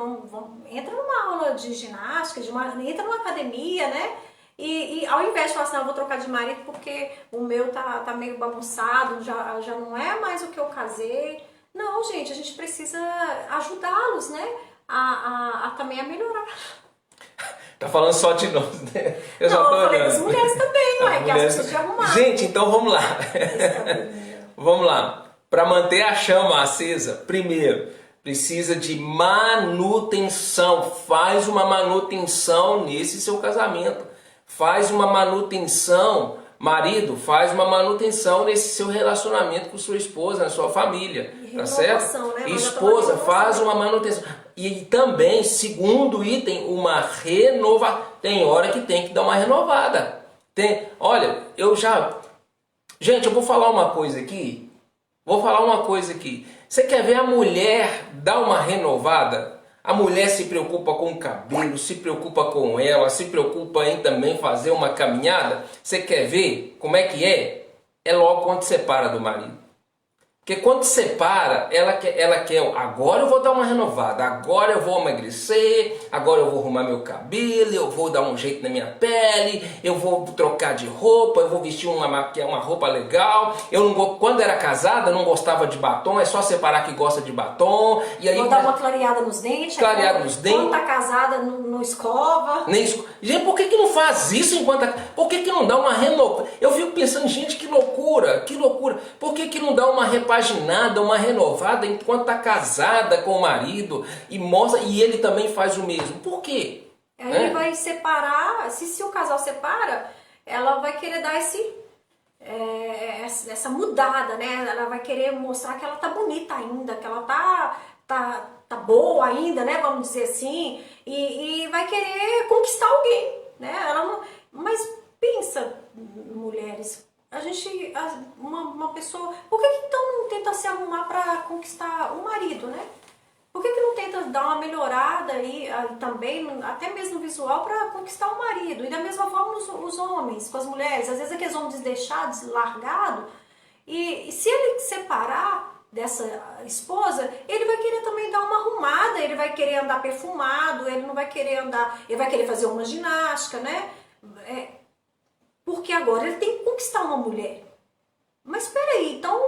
[SPEAKER 2] entra numa aula de ginástica, entra numa academia, né? E ao invés de falar assim, eu vou trocar de marido porque o meu tá meio bagunçado, já não é mais o que eu casei. Não, gente, a gente precisa ajudá-los, né? Também a melhorar.
[SPEAKER 1] Tá falando só de nós, né?
[SPEAKER 2] Eu falei das mulheres também, que elas precisam de arrumar.
[SPEAKER 1] Gente, então vamos lá. Vamos lá. Para manter a chama acesa, primeiro, precisa de manutenção. Faz uma manutenção nesse seu casamento. Faz uma manutenção, marido, faz uma manutenção nesse seu relacionamento com sua esposa, na sua família, tá certo?
[SPEAKER 2] Né?
[SPEAKER 1] Esposa, faz uma manutenção. E também, segundo item, uma renova. Tem hora que tem que dar uma renovada. Olha, Gente, eu vou falar uma coisa aqui. Você quer ver a mulher dar uma renovada? A mulher se preocupa com o cabelo, se preocupa com ela, se preocupa em também fazer uma caminhada. Você quer ver como é que é? É logo quando separa do marido. Porque quando separa, ela quer, agora eu vou dar uma renovada, agora eu vou emagrecer, agora eu vou arrumar meu cabelo, eu vou dar um jeito na minha pele, eu vou trocar de roupa, eu vou vestir uma roupa legal. Quando era casada, não gostava de batom, é só separar que gosta de batom. E aí,
[SPEAKER 2] vou dar uma clareada nos dentes. Quando tá casada, não escova.
[SPEAKER 1] Gente, por que não faz isso por que não dá uma renovada? Eu fico pensando, gente, que loucura. Por que não dá uma repaginada, uma renovada enquanto está casada com o marido e ele também faz o mesmo? Por quê?
[SPEAKER 2] Aí vai separar, se o casal separa, ela vai querer dar essa mudada, né? Ela vai querer mostrar que ela tá bonita ainda, que ela tá boa ainda, né? Vamos dizer assim, e vai querer conquistar alguém, né? Mas pensa, mulheres, uma pessoa, por que então não tenta se arrumar para conquistar o marido, né? Por que não tenta dar uma melhorada aí também, até mesmo visual, para conquistar o marido? E da mesma forma os homens, com as mulheres, às vezes aqueles homens deixados, largados, e se ele separar dessa esposa, ele vai querer também dar uma arrumada, ele vai querer andar perfumado, ele não vai querer ele vai querer fazer uma ginástica, né? Porque agora ele tem que conquistar uma mulher. Mas peraí, então,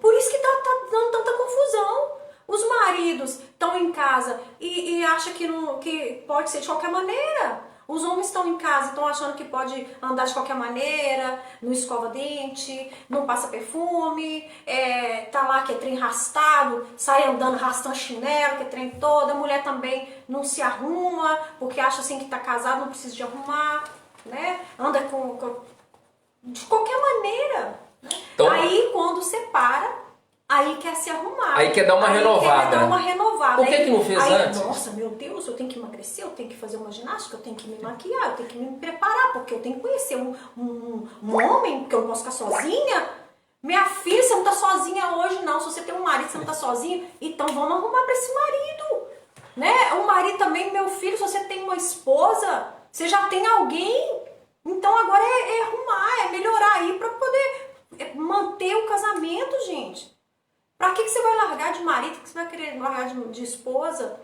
[SPEAKER 2] por isso que tá dando tanta confusão. Os maridos estão em casa e acham que pode ser de qualquer maneira. Os homens estão em casa e estão achando que pode andar de qualquer maneira, não escova dente, não passa perfume, tá lá que é trem arrastado, sai andando arrastando chinelo, que é trem todo. A mulher também não se arruma, porque acha assim que tá casado, não precisa de arrumar, né? Anda de qualquer maneira. Né? Então, aí quando separa, aí quer se arrumar.
[SPEAKER 1] Aí quer dar uma renovada.
[SPEAKER 2] Quer dar uma renovada.
[SPEAKER 1] Por que não fez antes?
[SPEAKER 2] Nossa, meu Deus, eu tenho que emagrecer, eu tenho que fazer uma ginástica, eu tenho que me maquiar, eu tenho que me preparar, porque eu tenho que conhecer um homem, porque eu não posso ficar sozinha. Minha filha, você não tá sozinha hoje, não. Se você tem um marido, você não tá sozinha, então vamos arrumar pra esse marido. Né? O marido também, meu filho, se você tem uma esposa, você já tem alguém. Então agora é arrumar, é melhorar aí pra poder manter o casamento, gente. Pra que você vai largar de marido, que você vai querer largar de esposa?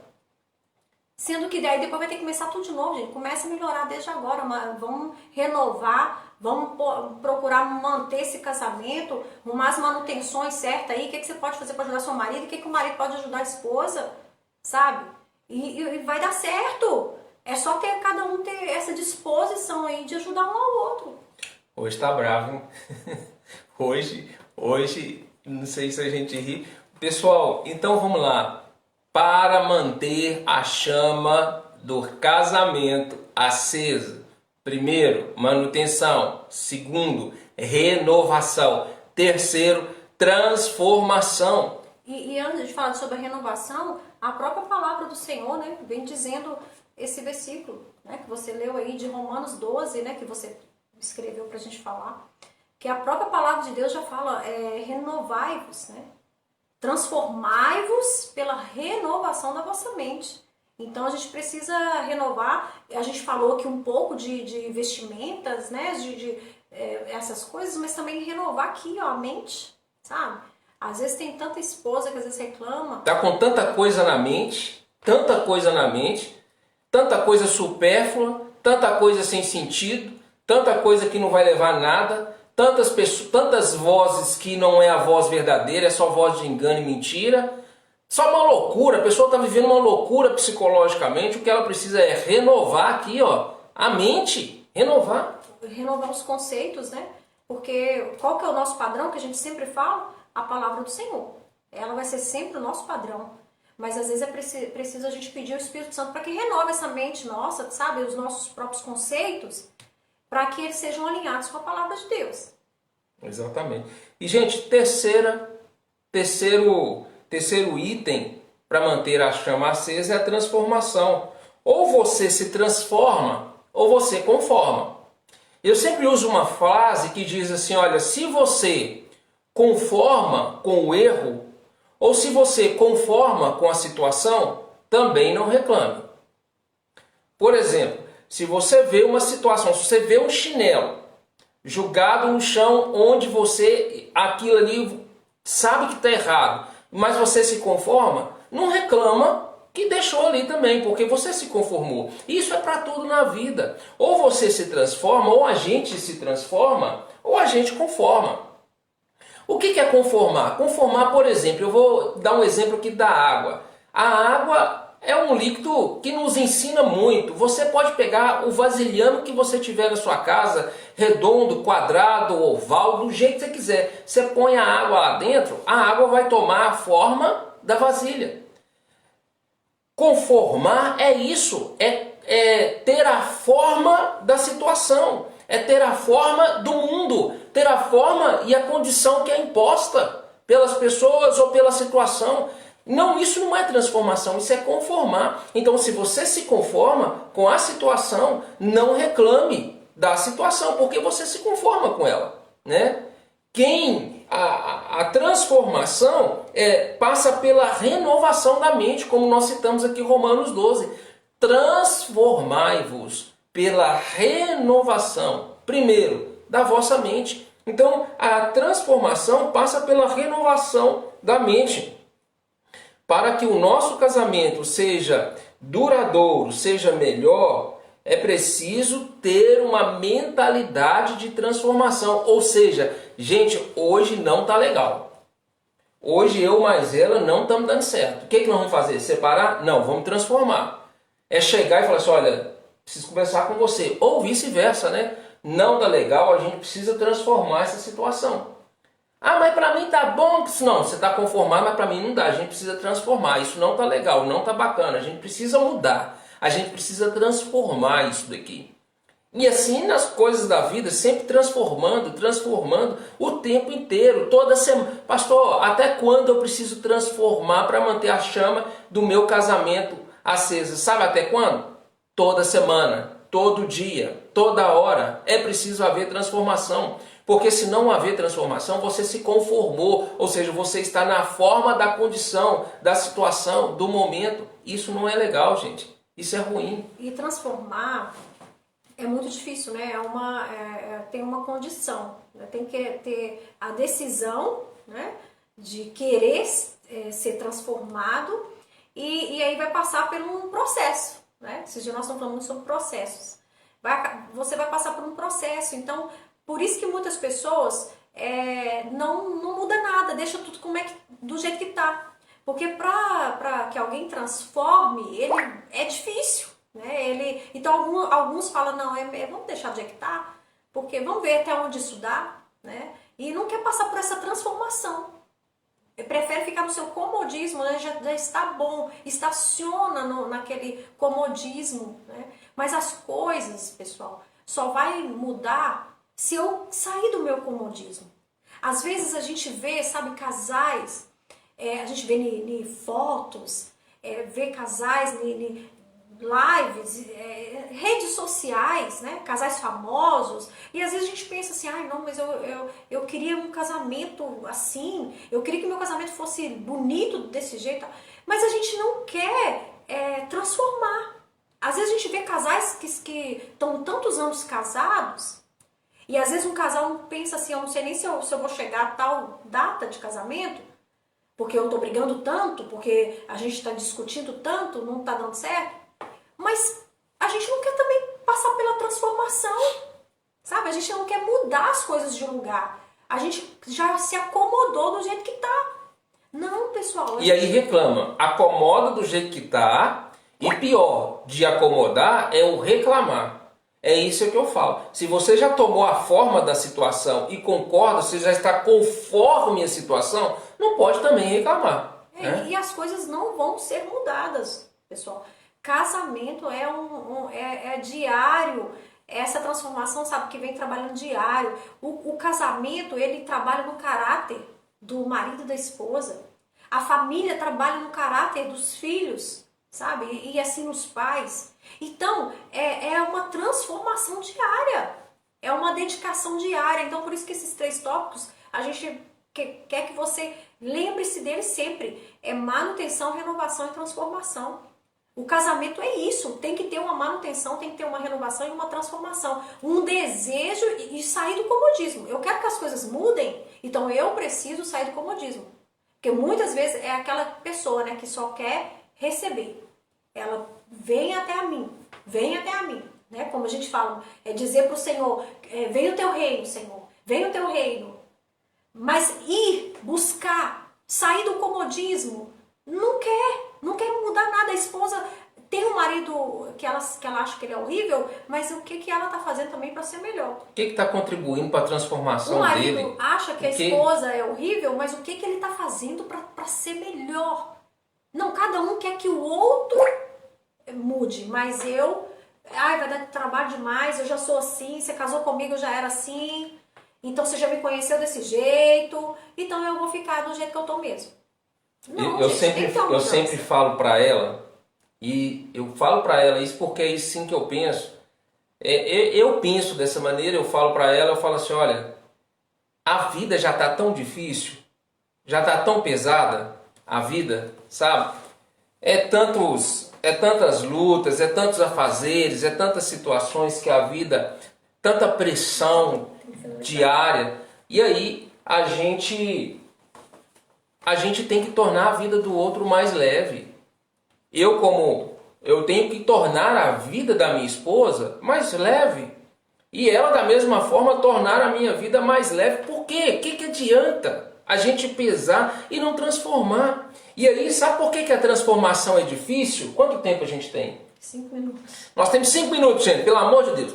[SPEAKER 2] Sendo que daí depois vai ter que começar tudo de novo, gente. Começa a melhorar desde agora, vamos renovar, vamos procurar manter esse casamento, arrumar as manutenções certas aí, o que você pode fazer para ajudar seu marido, o que o marido pode ajudar a esposa, sabe? E vai dar certo. É só cada um ter essa disposição aí de ajudar um ao outro.
[SPEAKER 1] Hoje tá bravo, hein? Hoje, não sei se a gente ri. Pessoal, então vamos lá. para manter a chama do casamento acesa. Primeiro, manutenção. Segundo, renovação. Terceiro, transformação.
[SPEAKER 2] E antes de falar sobre a renovação, a própria palavra do Senhor, né, vem dizendo esse versículo, né, que você leu aí de Romanos 12, né, que você escreveu para a gente falar, que a própria palavra de Deus já fala, renovai-vos, né? Transformai-vos pela renovação da vossa mente. Então a gente precisa renovar. A gente falou aqui um pouco de vestimentas, né? Essas coisas, mas também renovar aqui, ó, a mente, sabe? Às vezes tem tanta esposa que às vezes reclama.
[SPEAKER 1] Tá com tanta coisa na mente, tanta coisa supérflua, tanta coisa sem sentido, tanta coisa que não vai levar a nada. Tantas vozes que não é a voz verdadeira, é só voz de engano e mentira. Só uma loucura, a pessoa está vivendo uma loucura psicologicamente. O que ela precisa é renovar aqui, ó, a mente, renovar.
[SPEAKER 2] Renovar os conceitos, né? Porque qual que é o nosso padrão que a gente sempre fala? A palavra do Senhor. Ela vai ser sempre o nosso padrão. Mas às vezes é preciso a gente pedir ao Espírito Santo para que renove essa mente nossa, sabe? Os nossos próprios conceitos, para que eles sejam alinhados com a palavra de Deus.
[SPEAKER 1] Exatamente. E, gente, terceiro item para manter a chama acesa é a transformação. Ou você se transforma, ou você conforma. Eu sempre uso uma frase que diz assim, olha, se você conforma com o erro, ou se você conforma com a situação, também não reclame. Por exemplo, se você vê uma situação, se você vê um chinelo jogado no chão onde você, aquilo ali, sabe que está errado, mas você se conforma, não reclama que deixou ali também, porque você se conformou. Isso é para tudo na vida. Ou você se transforma, ou a gente se transforma, ou a gente conforma. O que é conformar? Conformar, por exemplo, eu vou dar um exemplo aqui da água. A água é um líquido que nos ensina muito. Você pode pegar o vasilhame que você tiver na sua casa, redondo, quadrado, oval, do jeito que você quiser. Você põe a água lá dentro, a água vai tomar a forma da vasilha. Conformar é isso, é ter a forma da situação, é ter a forma do mundo, ter a forma e a condição que é imposta pelas pessoas ou pela situação. Não, isso não é transformação, isso é conformar. Então, se você se conforma com a situação, não reclame da situação, porque você se conforma com ela, né? A transformação passa pela renovação da mente, como nós citamos aqui em Romanos 12. Transformai-vos pela renovação, primeiro, da vossa mente. Então, a transformação passa pela renovação da mente. Para que o nosso casamento seja duradouro, seja melhor, é preciso ter uma mentalidade de transformação. Ou seja, gente, hoje não está legal. Hoje eu mais ela não estamos dando certo. O que nós vamos fazer? Separar? Não, vamos transformar. É chegar e falar assim, olha, preciso conversar com você. Ou vice-versa, né? Não está legal, a gente precisa transformar essa situação. Ah, mas para mim tá bom. Não, você está conformado, mas para mim não dá. A gente precisa transformar. Isso não está legal, não está bacana. A gente precisa mudar. A gente precisa transformar isso daqui. E assim nas coisas da vida, sempre transformando o tempo inteiro, toda semana. Pastor, até quando eu preciso transformar para manter a chama do meu casamento acesa? Sabe até quando? Toda semana, todo dia, toda hora. É preciso haver transformação. Porque se não haver transformação, você se conformou. Ou seja, você está na forma da condição, da situação, do momento. Isso não é legal, gente. Isso é ruim.
[SPEAKER 2] E transformar é muito difícil, né? Tem uma condição, né? Tem que ter a decisão, né, de querer ser transformado e aí vai passar por um processo, né? Esses dias nós estamos falando sobre processos. Você vai passar por um processo, então por isso que muitas pessoas não muda nada, deixa tudo do jeito que está. Porque para que alguém transforme, ele é difícil, né? Então alguns falam, não, vamos deixar do jeito que está, porque vamos ver até onde isso dá, né? E não quer passar por essa transformação. prefere ficar no seu comodismo, né? Já está bom, estaciona naquele comodismo, né? Mas as coisas, pessoal, só vai mudar se eu sair do meu comodismo. Às vezes a gente vê, sabe, casais, a gente vê em fotos, vê casais em lives, redes sociais, né? Casais famosos, e às vezes a gente pensa assim, ai não, mas eu queria um casamento assim, eu queria que meu casamento fosse bonito desse jeito, mas a gente não quer transformar. Às vezes a gente vê casais que estão tantos anos casados, e às vezes um casal pensa assim, eu não sei nem se eu vou chegar a tal data de casamento, porque eu tô brigando tanto, porque a gente está discutindo tanto, não tá dando certo. Mas a gente não quer também passar pela transformação, sabe? A gente não quer mudar as coisas de lugar. A gente já se acomodou do jeito que tá. Não, pessoal.
[SPEAKER 1] E aí reclama. Acomoda do jeito que tá. E pior de acomodar é o reclamar. É isso que eu falo. Se você já tomou a forma da situação e concorda, você já está conforme a situação, não pode também reclamar. Né?
[SPEAKER 2] E as coisas não vão ser mudadas, pessoal. Casamento é diário, essa transformação, sabe, que vem trabalhando diário. O casamento, ele trabalha no caráter do marido e da esposa. A família trabalha no caráter dos filhos, sabe, e assim os pais. Então, é uma transformação diária, é uma dedicação diária. Então, por isso que esses 3 tópicos, a gente quer que você lembre-se deles sempre. É manutenção, renovação e transformação. O casamento é isso, tem que ter uma manutenção, tem que ter uma renovação e uma transformação. Um desejo e sair do comodismo. Eu quero que as coisas mudem, então eu preciso sair do comodismo. Porque muitas vezes é aquela pessoa, né, que só quer receber. Ela vem até mim, né? Como a gente fala, é dizer para o Senhor, vem o teu reino, Senhor, vem o teu reino. Mas ir buscar, sair do comodismo, não quer mudar nada. A esposa tem um marido que ela acha que ele é horrível, mas o que ela está fazendo também para ser melhor?
[SPEAKER 1] O que está contribuindo para a transformação dele?
[SPEAKER 2] O marido acha que a esposa é horrível, mas o que ele está fazendo para ser melhor? Não, cada um quer que o outro mude, mas vai dar trabalho demais, eu já sou assim, você casou comigo, eu já era assim, então você já me conheceu desse jeito, então eu vou ficar do jeito que eu tô mesmo. Não,
[SPEAKER 1] eu sempre falo para ela, e eu falo para ela isso porque é isso sim que eu penso. Eu penso dessa maneira, eu falo para ela, eu falo assim, olha, a vida já tá tão difícil, já tá tão pesada, a vida, sabe? É tantas lutas, é tantos afazeres, é tantas situações que a vida, tanta pressão diária, e aí a gente tem que tornar a vida do outro mais leve. Eu tenho que tornar a vida da minha esposa mais leve. E ela, da mesma forma, tornar a minha vida mais leve. Por quê? O que adianta a gente pesar e não transformar? E aí, sabe por que a transformação é difícil? Quanto tempo a gente tem?
[SPEAKER 2] 5 minutos.
[SPEAKER 1] Nós temos 5 minutos, gente, pelo amor de Deus.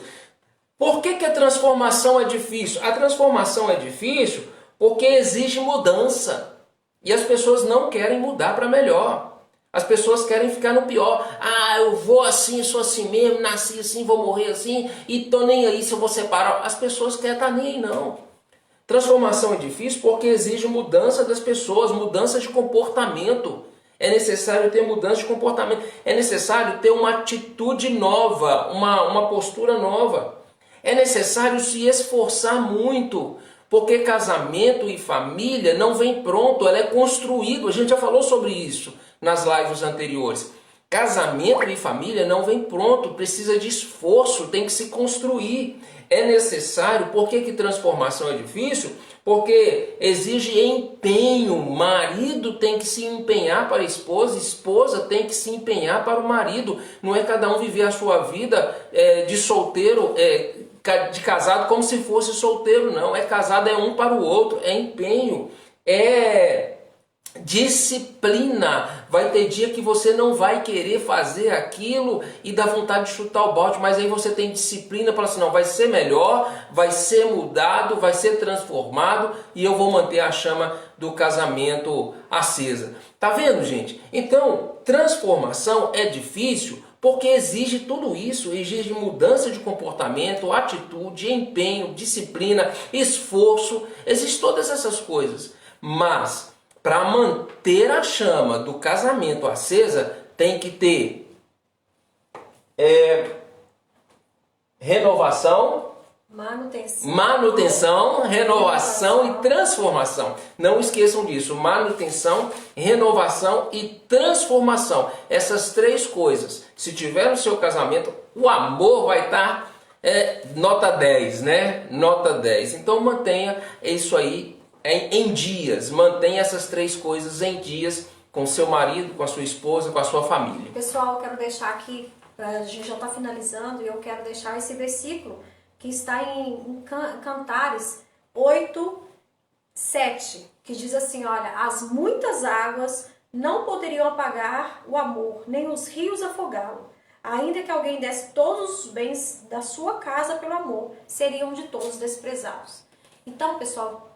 [SPEAKER 1] Por que a transformação é difícil? A transformação é difícil porque exige mudança. E as pessoas não querem mudar para melhor. As pessoas querem ficar no pior. Ah, eu vou assim, sou assim mesmo, nasci assim, vou morrer assim, e tô nem aí se eu vou separar. As pessoas querem estar nem aí, não. Transformação é difícil porque exige mudança das pessoas, mudança de comportamento. É necessário ter mudança de comportamento. É necessário ter uma atitude nova, uma postura nova. É necessário se esforçar muito. Porque casamento e família não vem pronto, ela é construído. A gente já falou sobre isso nas lives anteriores. Casamento e família não vem pronto, precisa de esforço, tem que se construir. É necessário. Por que transformação é difícil? Porque exige empenho. Marido tem que se empenhar para a esposa tem que se empenhar para o marido. Não é cada um viver a sua vida de solteiro, de casado como se fosse solteiro, não. É casado, é um para o outro, é empenho, é Disciplina. Vai ter dia que você não vai querer fazer aquilo e dá vontade de chutar o balde, mas aí você tem disciplina para assim, não, vai ser melhor, vai ser mudado, vai ser transformado e eu vou manter a chama do casamento acesa. Tá vendo, gente? Então, transformação é difícil porque exige tudo isso, exige mudança de comportamento, atitude, empenho, disciplina, esforço, exige todas essas coisas. Mas para manter a chama do casamento acesa, tem que ter renovação, manutenção, renovação e transformação. Não esqueçam disso, manutenção, renovação e transformação. Essas três coisas, se tiver no seu casamento, o amor vai estar nota 10, né? Nota 10. Então mantenha isso aí em dias, mantenha essas três coisas em dias com seu marido, com a sua esposa, com a sua família.
[SPEAKER 2] Pessoal, eu quero deixar aqui, a gente já está finalizando, e eu quero deixar esse versículo que está em Cantares 8:7, que diz assim, olha, as muitas águas não poderiam apagar o amor, nem os rios afogá-lo. Ainda que alguém desse todos os bens da sua casa pelo amor, seriam de todos desprezados. Então, pessoal,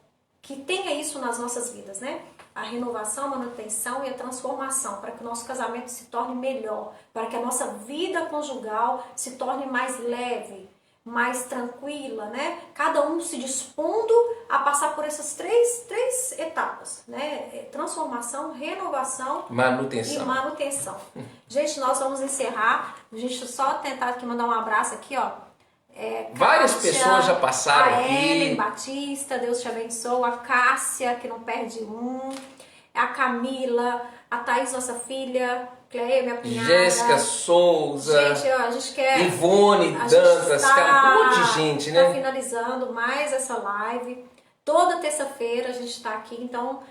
[SPEAKER 2] que tenha isso nas nossas vidas, né? A renovação, a manutenção e a transformação, para que o nosso casamento se torne melhor, para que a nossa vida conjugal se torne mais leve, mais tranquila, né? Cada um se dispondo a passar por essas três etapas, né? Transformação, renovação
[SPEAKER 1] Manutenção.
[SPEAKER 2] e manutenção. Gente, nós vamos encerrar. A gente só tentar aqui mandar um abraço aqui, ó.
[SPEAKER 1] Várias
[SPEAKER 2] Cássia,
[SPEAKER 1] pessoas já passaram
[SPEAKER 2] a
[SPEAKER 1] aqui.
[SPEAKER 2] Ellen Batista, Deus te abençoe. A Cássia, que não perde um. A Camila, a Thaís, nossa filha. Cleia, minha cunhada.
[SPEAKER 1] Jéssica Souza.
[SPEAKER 2] Gente, ó, a gente quer...
[SPEAKER 1] Ivone Dantas, cara, um monte de gente, né?
[SPEAKER 2] Tá finalizando mais essa live. Toda terça-feira a gente está aqui, então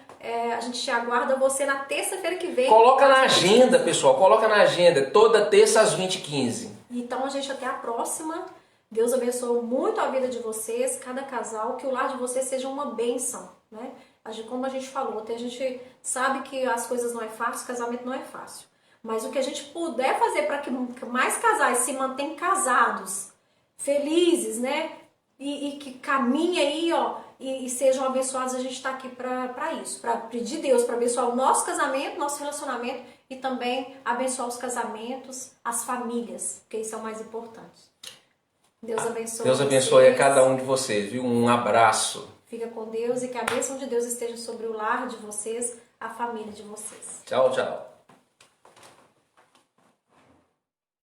[SPEAKER 2] a gente aguarda você na terça-feira que vem.
[SPEAKER 1] Coloca na agenda, pessoal, coloca na agenda, toda terça às 20h15.
[SPEAKER 2] Então a gente até a próxima. Deus abençoe muito a vida de vocês, cada casal, que o lar de vocês seja uma bênção, né? Como a gente falou, a gente sabe que as coisas não é fácil, casamento não é fácil. Mas o que a gente puder fazer para que mais casais se mantenham casados, felizes, né? E que caminhem aí, ó, e sejam abençoados, a gente está aqui para isso, para pedir Deus, para abençoar o nosso casamento, nosso relacionamento e também abençoar os casamentos, as famílias, porque isso é o mais importante. Deus abençoe.
[SPEAKER 1] Deus abençoe a cada um de vocês, viu? Um abraço.
[SPEAKER 2] Fica com Deus e que a bênção de Deus esteja sobre o lar de vocês, a família de vocês.
[SPEAKER 1] Tchau, tchau.